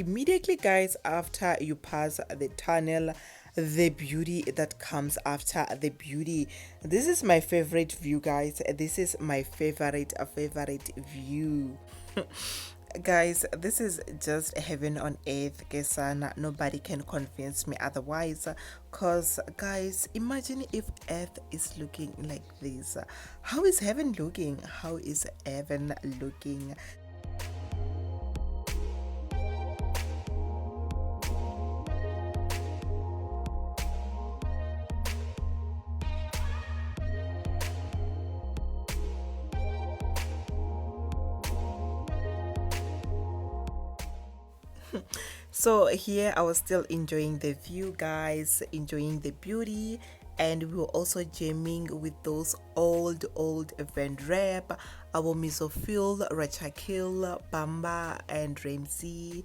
Immediately, guys, after you pass the tunnel, the beauty that comes after the beauty. This is my favorite view, guys. This is my favorite view. Guys, this is just heaven on earth, Kesana. Nobody can convince me otherwise. Cause guys, imagine if earth is looking like this. How is heaven looking? How is heaven looking? So here I was still enjoying the view, guys, enjoying the beauty, and we were also jamming with those old event rap, our Misophil, Rachakil, Bamba, and Ramsey.